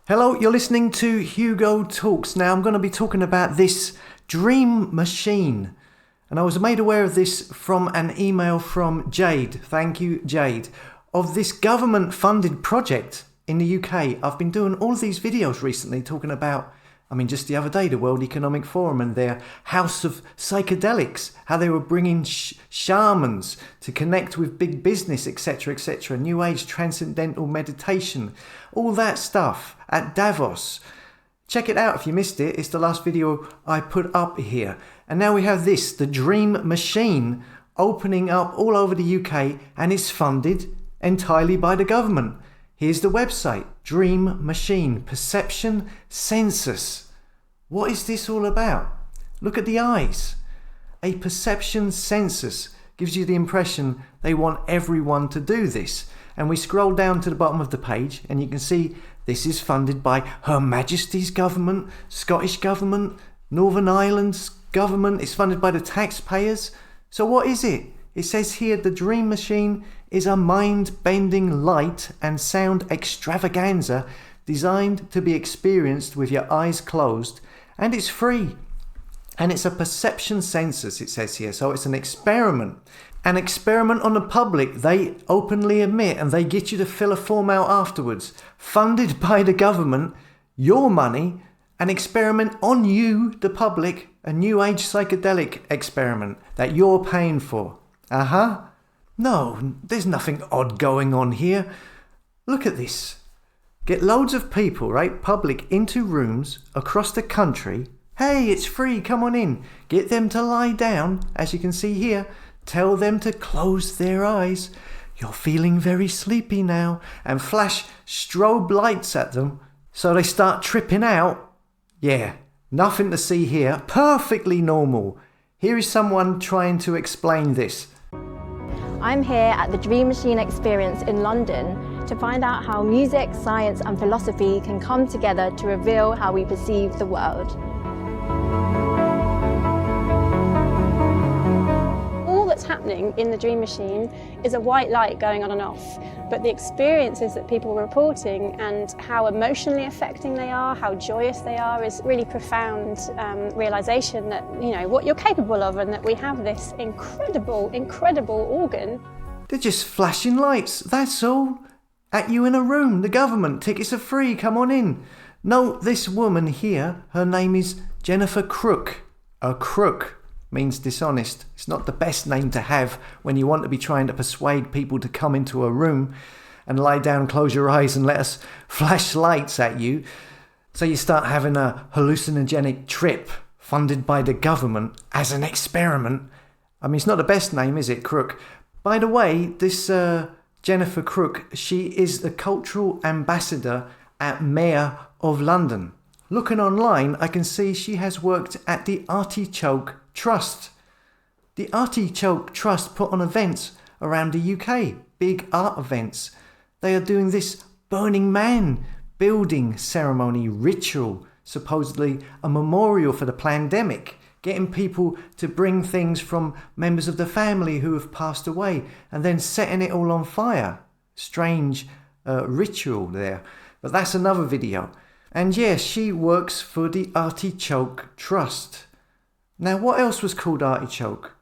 Hello, you're listening to Hugo Talks. Now I'm going to be talking about this dream machine. And I was made aware of this from an email from Jade. Thank you, Jade. Of this government-funded project in the UK. I've been doing all of these videos recently talking about, just the other day, the World Economic Forum and their House of Psychedelics, how they were bringing shamans to connect with big business, etc., New Age transcendental meditation, all that stuff at Davos. Check it out if you missed it. It's the last video I put up here. And now we have this, the Dream Machine, opening up all over the UK, and it's funded entirely by the government. Here's the website, Dream Machine, Perception Census. What is this all about? Look at the eyes. A perception census gives you the impression they want everyone to do this. And we scroll down to the bottom of the page and you can see this is funded by Her Majesty's government, Scottish government, Northern Ireland's government. It's funded by the taxpayers. So what is it? It says here the Dream Machine is a mind-bending light and sound extravaganza designed to be experienced with your eyes closed, and it's free. And it's a perception census, it says here, so it's an experiment. An experiment on the public, they openly admit, and they get you to fill a form out afterwards. Funded by the government, your money, an experiment on you, the public, a new age psychedelic experiment that you're paying for. No, there's nothing odd going on here. Look at this. Get loads of people, right, public, into rooms across the country. Hey, it's free, come on in. Get them to lie down, as you can see here. Tell them to close their eyes. You're feeling very sleepy now. And flash strobe lights at them so they start tripping out. Yeah, nothing to see here. Perfectly normal. Here is someone trying to explain this. I'm here at the Dream Machine Experience in London to find out how music, science and philosophy can come together to reveal how we perceive the world. All that's happening in the Dream Machine is a white light going on and off, but the experiences that people are reporting and how emotionally affecting they are, how joyous they are, is really profound realization that, what you're capable of, and that we have this incredible organ. They're just flashing lights, that's all. At you in a room, the government, tickets are free, come on in. No, this woman here, her name is Jennifer Crook. A crook means dishonest. It's not the best name to have when you want to be trying to persuade people to come into a room and lie down, close your eyes and let us flash lights at you. So you start having a hallucinogenic trip funded by the government as an experiment. It's not the best name, is it, Crook? By the way, this Jennifer Crook, she is the cultural ambassador at Mayor of London. Looking online, I can see she has worked at the Artichoke Trust. The Artichoke Trust put on events around the UK, big art events. They are doing this Burning Man building ceremony ritual, supposedly a memorial for the pandemic, getting people to bring things from members of the family who have passed away and then setting it all on fire. Strange ritual there. But that's another video. And yes, she works for the Artichoke Trust. Now, what else was called Artichoke?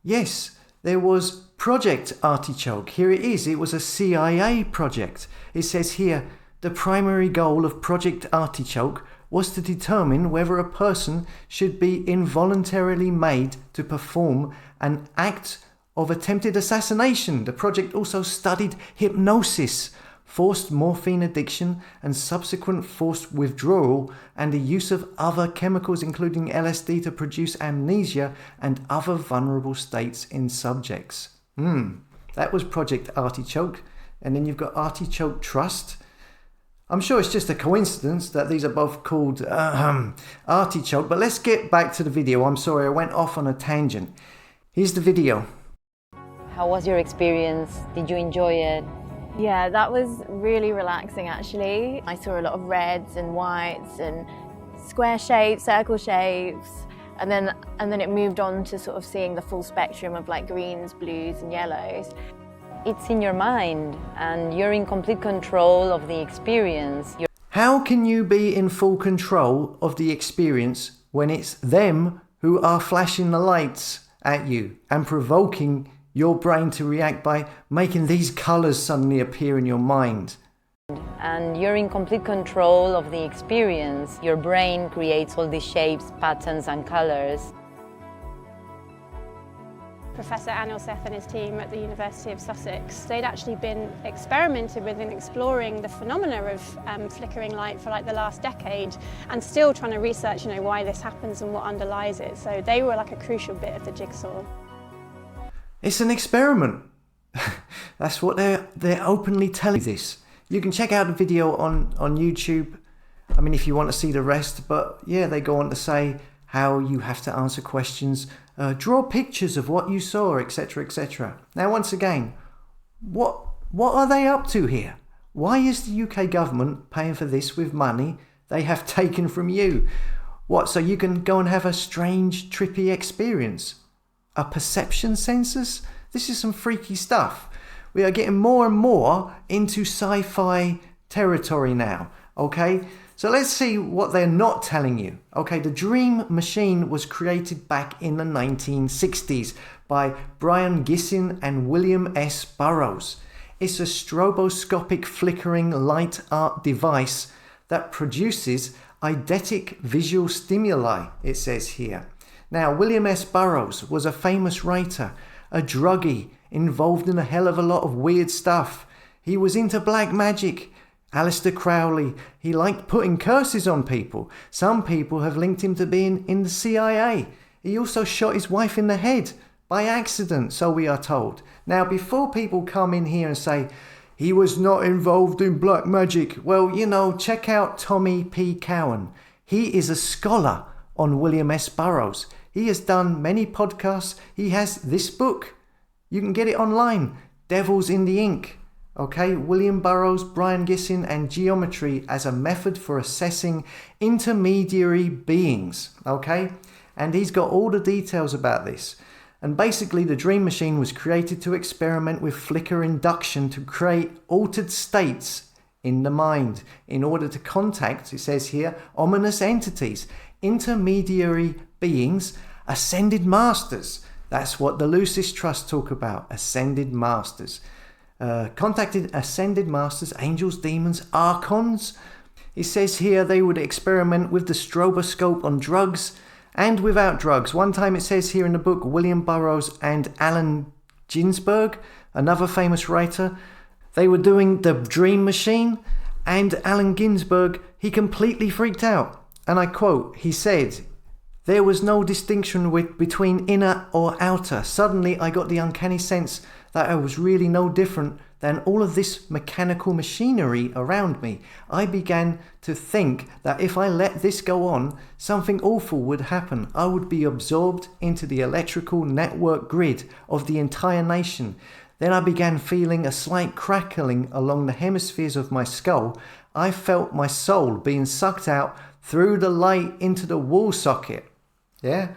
Yes, there was Project Artichoke. Here it is. It was a CIA project. It says here, the primary goal of Project Artichoke was to determine whether a person should be involuntarily made to perform an act of attempted assassination. The project also studied hypnosis, forced morphine addiction and subsequent forced withdrawal, and the use of other chemicals including LSD to produce amnesia and other vulnerable states in subjects. That was Project Artichoke. And then you've got Artichoke Trust. I'm sure it's just a coincidence that these are both called Artichoke, but let's get back to the video. I'm sorry, I went off on a tangent. Here's the video. How was your experience? Did you enjoy it? Yeah, that was really relaxing actually. I saw a lot of reds and whites and square shapes, circle shapes, and then it moved on to sort of seeing the full spectrum of like greens, blues and yellows. It's in your mind and you're in complete control of the experience. How can you be in full control of the experience when it's them who are flashing the lights at you and provoking your brain to react by making these colours suddenly appear in your mind? And you're in complete control of the experience. Your brain creates all these shapes, patterns and colors. Professor Anil Seth and his team at the University of Sussex, they'd actually been experimented with in exploring the phenomena of flickering light for like the last decade, and still trying to research, why this happens and what underlies it. So they were like a crucial bit of the jigsaw. It's an experiment. That's what they're openly telling you this. You can check out the video on YouTube, if you want to see the rest, but yeah, they go on to say how you have to answer questions, draw pictures of what you saw, etc., etc. Now, once again, what are they up to here? Why is the UK government paying for this with money they have taken from you? What, so you can go and have a strange, trippy experience? A perception census? This is some freaky stuff. We are getting more and more into sci-fi territory now, okay? So let's see what they're not telling you. Okay, the Dream Machine was created back in the 1960s by Brian Gissin and William S. Burroughs. It's a stroboscopic flickering light art device that produces eidetic visual stimuli, it says here. Now, William S. Burroughs was a famous writer, a druggie, involved in a hell of a lot of weird stuff. He was into black magic. Aleister Crowley, he liked putting curses on people. Some people have linked him to being in the CIA. He also shot his wife in the head by accident, so we are told. Now, before people come in here and say, he was not involved in black magic, well, check out Tommy P. Cowan. He is a scholar on William S. Burroughs. He has done many podcasts. He has this book. You can get it online, Devils in the Ink. Okay, William Burroughs, Brian Gissin, and geometry as a method for assessing intermediary beings. Okay, and he's got all the details about this. And basically, the Dream Machine was created to experiment with flicker induction to create altered states in the mind in order to contact, it says here, ominous entities, intermediary beings, ascended masters. That's what the Lucis Trust talk about, ascended masters. Contacted ascended masters, angels, demons, archons. It says here they would experiment with the stroboscope on drugs and without drugs. One time it says here in the book, William Burroughs and Allen Ginsberg, another famous writer, they were doing the Dream Machine, and Allen Ginsberg, he completely freaked out. And I quote, he said, "There was no distinction between inner or outer. Suddenly I got the uncanny sense that I was really no different than all of this mechanical machinery around me. I began to think that if I let this go on, something awful would happen. I would be absorbed into the electrical network grid of the entire nation. Then I began feeling a slight crackling along the hemispheres of my skull. I felt my soul being sucked out through the light into the wall socket." Yeah?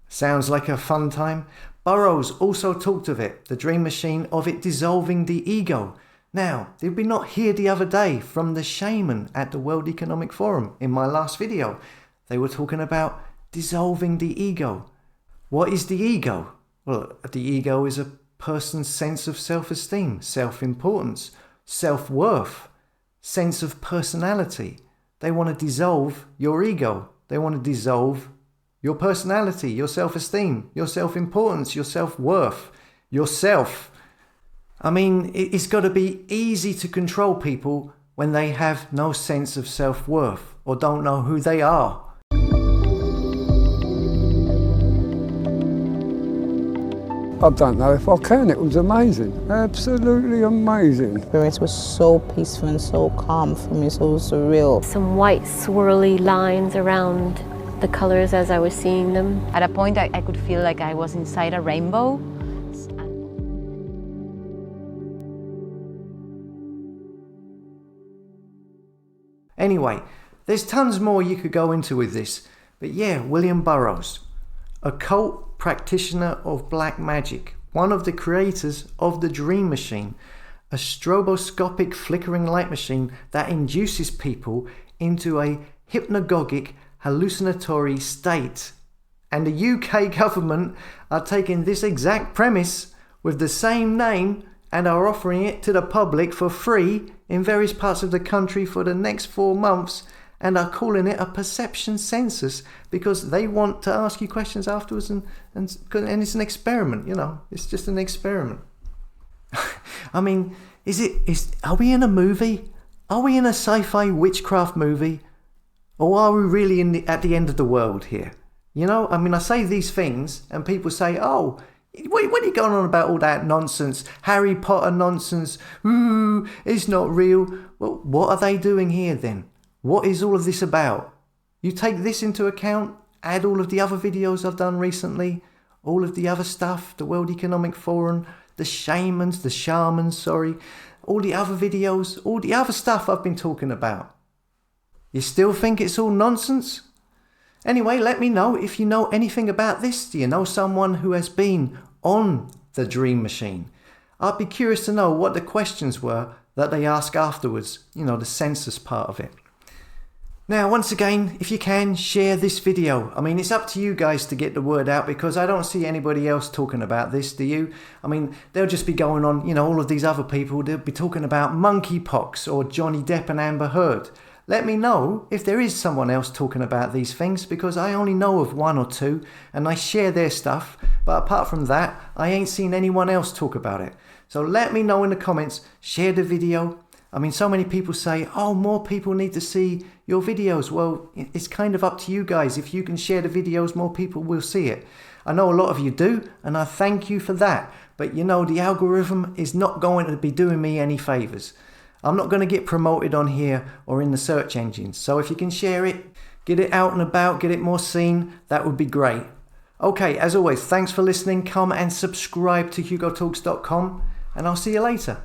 Sounds like a fun time. Burroughs also talked of it, the Dream Machine, of it dissolving the ego. Now, did we not hear the other day from the shaman at the World Economic Forum in my last video? They were talking about dissolving the ego. What is the ego? Well, the ego is a person's sense of self-esteem, self-importance, self-worth, sense of personality. They want to dissolve your ego. They want to dissolve your personality, your self-esteem, your self-importance, your self-worth, yourself. It's got to be easy to control people when they have no sense of self-worth or don't know who they are. I don't know if I can. It was amazing. Absolutely amazing. The experience was so peaceful and so calm for me, so surreal. Some white swirly lines around the colors as I was seeing them. At a point, I could feel like I was inside a rainbow. Anyway, there's tons more you could go into with this. But yeah, William Burroughs, occult practitioner of black magic, one of the creators of the Dream Machine, a stroboscopic flickering light machine that induces people into a hypnagogic hallucinatory state. And the UK government are taking this exact premise with the same name and are offering it to the public for free in various parts of the country for the next 4 months, and are calling it a perception census because they want to ask you questions afterwards, and it's an experiment, you know, it's just an experiment. I mean, are we in a movie? Are we in a sci-fi witchcraft movie? Or are we really at the end of the world here? You know, I mean, I say these things and people say, oh, what are you going on about all that nonsense? Harry Potter nonsense. Ooh, it's not real. Well, what are they doing here then? What is all of this about? You take this into account, add all of the other videos I've done recently, all of the other stuff, the World Economic Forum, the shamans, all the other videos, all the other stuff I've been talking about. You still think it's all nonsense? Anyway, let me know if you know anything about this. Do you know someone who has been on the Dream Machine? I'd be curious to know what the questions were that they ask afterwards, you know, the census part of it. Now, once again, if you can, share this video. I mean, it's up to you guys to get the word out because I don't see anybody else talking about this, do you? I mean, they'll just be going on, you know, all of these other people, they'll be talking about monkeypox or Johnny Depp and Amber Heard. Let me know if there is someone else talking about these things because I only know of 1 or 2 and I share their stuff. But apart from that, I ain't seen anyone else talk about it. So let me know in the comments, share the video. I mean, so many people say, oh, more people need to see your videos. Well, it's kind of up to you guys. If you can share the videos, more people will see it. I know a lot of you do, and I thank you for that. But you know, the algorithm is not going to be doing me any favors. I'm not going to get promoted on here or in the search engines. So if you can share it, get it out and about, get it more seen, that would be great. Okay, as always, thanks for listening. Come and subscribe to hugotalks.com, and I'll see you later.